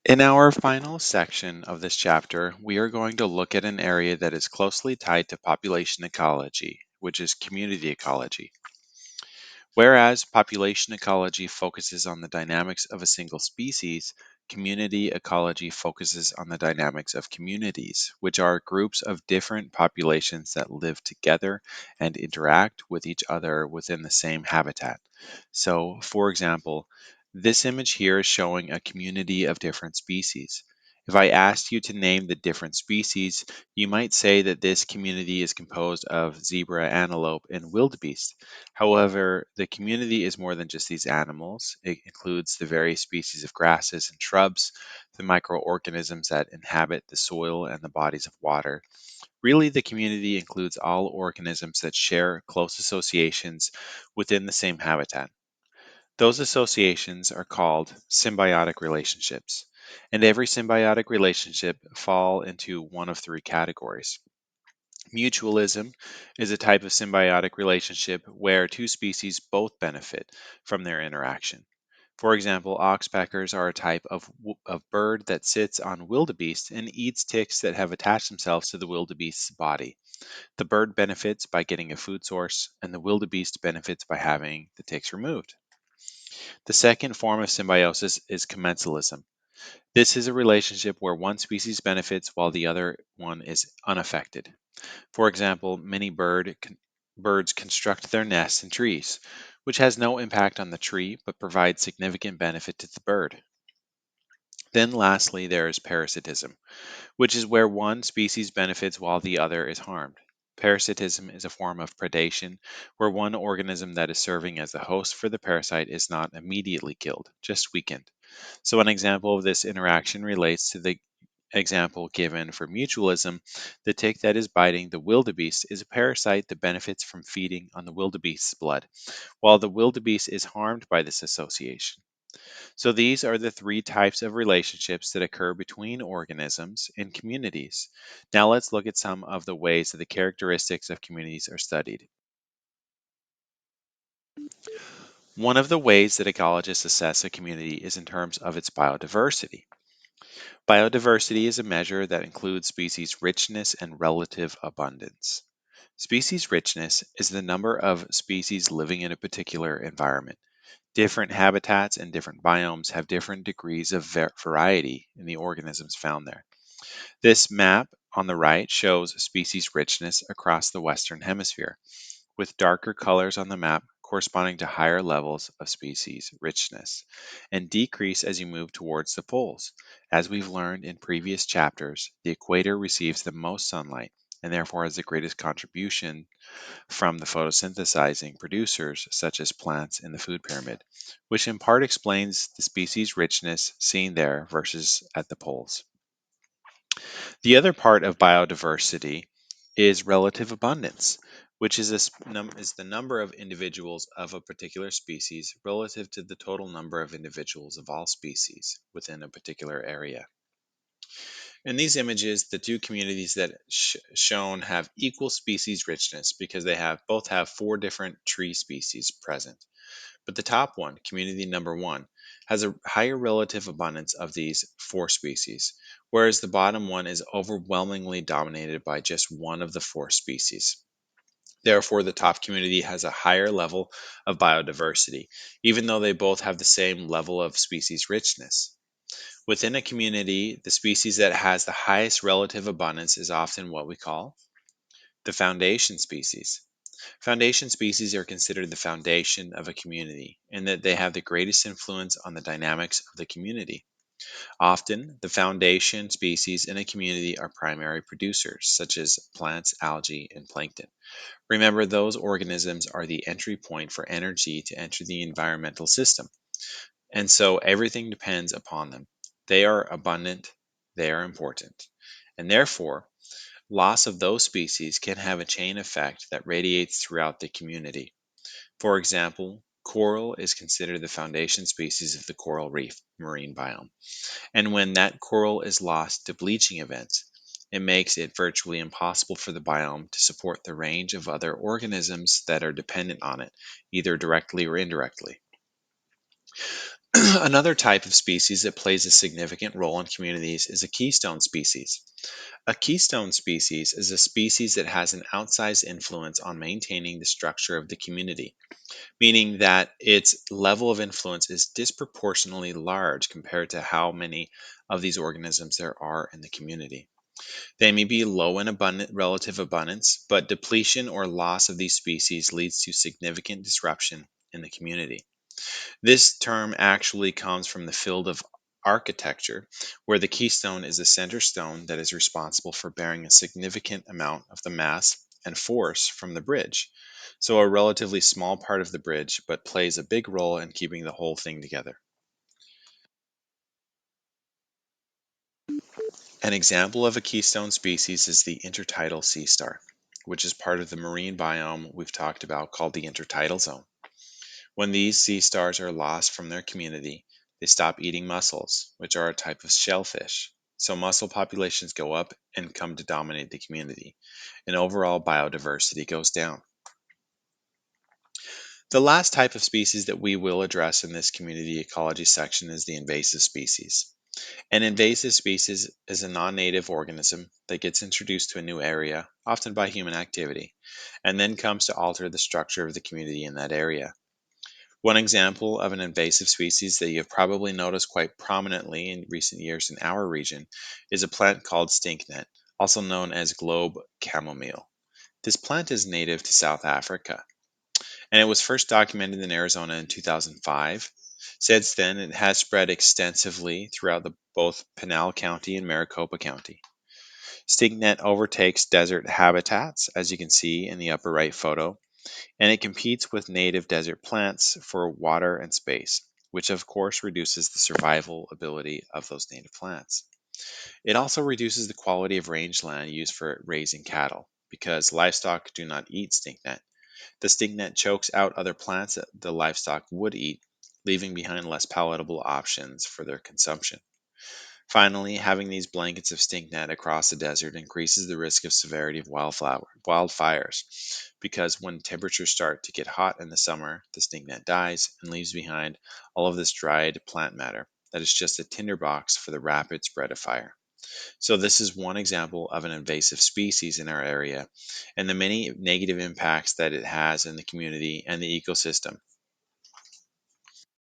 In our final section of this chapter, we are going to look at an area that is closely tied to population ecology, which is community ecology. Whereas population ecology focuses on the dynamics of a single species, community ecology focuses on the dynamics of communities, which are groups of different populations that live together and interact with each other within the same habitat. So, for example, this image here is showing a community of different species. If I asked you to name the different species, you might say that this community is composed of zebra, antelope, and wildebeest. However, the community is more than just these animals. It includes the various species of grasses and shrubs, the microorganisms that inhabit the soil and the bodies of water. Really, the community includes all organisms that share close associations within the same habitat. Those associations are called symbiotic relationships, and every symbiotic relationship fall into one of three categories. Mutualism is a type of symbiotic relationship where two species both benefit from their interaction. For example, oxpeckers are a type of bird that sits on wildebeest and eats ticks that have attached themselves to the wildebeest's body. The bird benefits by getting a food source, and the wildebeest benefits by having the ticks removed. The second form of symbiosis is commensalism. This is a relationship where one species benefits while the other one is unaffected. For example, birds construct their nests in trees, which has no impact on the tree but provides significant benefit to the bird. Then, lastly, there is parasitism, which is where one species benefits while the other is harmed. Parasitism is a form of predation where one organism that is serving as the host for the parasite is not immediately killed, just weakened. So, an example of this interaction relates to the example given for mutualism. The tick that is biting the wildebeest is a parasite that benefits from feeding on the wildebeest's blood, while the wildebeest is harmed by this association. So these are the three types of relationships that occur between organisms and communities. Now let's look at some of the ways that the characteristics of communities are studied. One of the ways that ecologists assess a community is in terms of its biodiversity. Biodiversity is a measure that includes species richness and relative abundance. Species richness is the number of species living in a particular environment. Different habitats and different biomes have different degrees of variety in the organisms found there. This map on the right shows species richness across the Western Hemisphere, with darker colors on the map corresponding to higher levels of species richness, and decrease as you move towards the poles. As we've learned in previous chapters, the equator receives the most sunlight and therefore has the greatest contribution from the photosynthesizing producers, such as plants in the food pyramid, which in part explains the species richness seen there versus at the poles. The other part of biodiversity is relative abundance, which is the number of individuals of a particular species relative to the total number of individuals of all species within a particular area. In these images, the two communities that shown have equal species richness because they have both have four different tree species present. But the top one, community number one, has a higher relative abundance of these four species, whereas the bottom one is overwhelmingly dominated by just one of the four species. Therefore, the top community has a higher level of biodiversity, even though they both have the same level of species richness. Within a community, the species that has the highest relative abundance is often what we call the foundation species. Foundation species are considered the foundation of a community in that they have the greatest influence on the dynamics of the community. Often, the foundation species in a community are primary producers, such as plants, algae, and plankton. Remember, those organisms are the entry point for energy to enter the environmental system, and so everything depends upon them. They are abundant, they are important, and therefore, loss of those species can have a chain effect that radiates throughout the community. For example, coral is considered the foundation species of the coral reef marine biome. And when that coral is lost to bleaching events, it makes it virtually impossible for the biome to support the range of other organisms that are dependent on it, either directly or indirectly. Another type of species that plays a significant role in communities is a keystone species. A keystone species is a species that has an outsized influence on maintaining the structure of the community, meaning that its level of influence is disproportionately large compared to how many of these organisms there are in the community. They may be low in abundant relative abundance, but depletion or loss of these species leads to significant disruption in the community. This term actually comes from the field of architecture, where the keystone is the center stone that is responsible for bearing a significant amount of the mass and force from the bridge. So, a relatively small part of the bridge, but plays a big role in keeping the whole thing together. An example of a keystone species is the intertidal sea star, which is part of the marine biome we've talked about called the intertidal zone. When these sea stars are lost from their community, they stop eating mussels, which are a type of shellfish. So mussel populations go up and come to dominate the community, and overall biodiversity goes down. The last type of species that we will address in this community ecology section is the invasive species. An invasive species is a non native organism that gets introduced to a new area, often by human activity, and then comes to alter the structure of the community in that area. One example of an invasive species that you have probably noticed quite prominently in recent years in our region is a plant called stinknet, also known as globe chamomile. This plant is native to South Africa, and it was first documented in Arizona in 2005. Since then, it has spread extensively throughout both Pinal County and Maricopa County. Stinknet overtakes desert habitats, as you can see in the upper right photo, and it competes with native desert plants for water and space, which of course reduces the survival ability of those native plants. It also reduces the quality of rangeland used for raising cattle, because livestock do not eat stinknet. The stinknet chokes out other plants that the livestock would eat, leaving behind less palatable options for their consumption. Finally, having these blankets of stinknet across the desert increases the risk of severity of wildfires, because when temperatures start to get hot in the summer, the stinknet dies and leaves behind all of this dried plant matter that is just a tinderbox for the rapid spread of fire. So, this is one example of an invasive species in our area and the many negative impacts that it has in the community and the ecosystem.